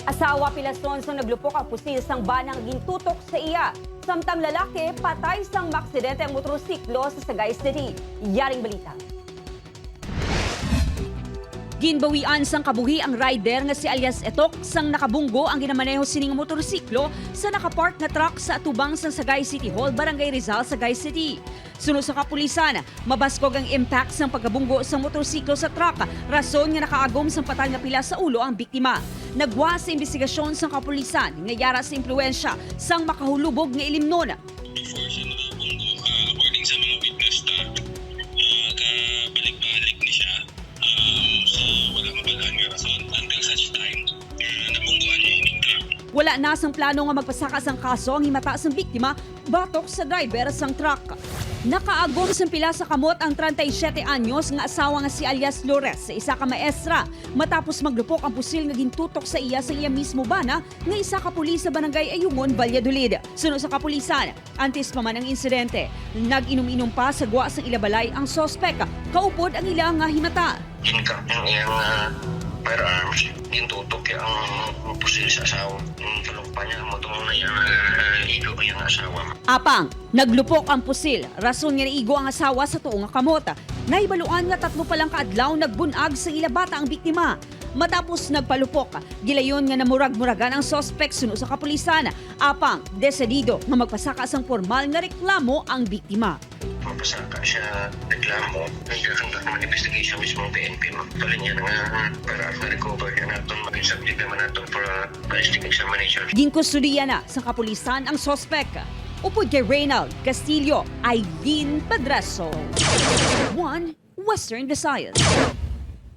Asawa Pilason sa naglupok ang pusil sang banang gintutok sa iya. Samtang lalaki, patay sang maksidente ang motorsiklo sa Sagay City. Yaring balita. Ginbawian sang kabuhi ang rider nga si alias Etok sang nakabunggo ang ginamaneho sining motorsiklo sa nakapark na truck sa atubang sang Sagay City Hall, Barangay Rizal, Sagay City. Sunod sa kapulisan, mabaskog ang impact sang pagkabunggo sa motorsiklo sa truck, rason nga nakaagom sang patal nga pila sa ulo ang biktima. Nagwa sa investigasyon sang kapulisan nga yara sa impluensya sang makahulubog nga ilimnon. Before siya nakabunggo, according sa mga witness kabalik-balik ni siya sa wala mabalaan nga rason until such time nabungguan niya yung truck. Wala na sang plano nga magpasaka sang kaso ang himata sang biktima batok sa driver sang truck. Nakaagom sang pila sa kamot ang 37 anyos nga asawa nga si alias Flores sa isa ka maestra matapos maglupok ang pusil nga gintutok sa iya mismo bana nga isa ka pulis sa Barangay Ayungon, Valladolid. Sunod sa kapulisan, antes pa man ang insidente, nag-inom-inom pa sa gwa sang ilabalay ang sospek. Kaupod ang ilang nga himata. Ginkap yung iyang firearms, gintutok yung pusil sa asawa. Yung talong pa niya, matulong na yung ilo yung asawa. Apang, naglupok ang pusil. Rason nga naigo ang asawa sa tuong nga kamot. Naibaluan nga 3 pa lang kaadlaw nagbunag sa ilabata ang biktima. Matapos nagpalupok, gilayon nga namurag-muragan ang sospek sunod sa kapulisan. Apang, desedido nga magpasaka sang formal nga reklamo ang biktima. Mapasaka siya, reklamo, nagkakandak naman investigation mismo ang PNP. Magpalin niya nga para ma-recover niya natin, mag-subject naman natin for ballistic examination. Ginkustudiya na sa kapulisan ang sospek. Upod kay Reynald Castillo, Aileen Padraso. 1 Western Visayas.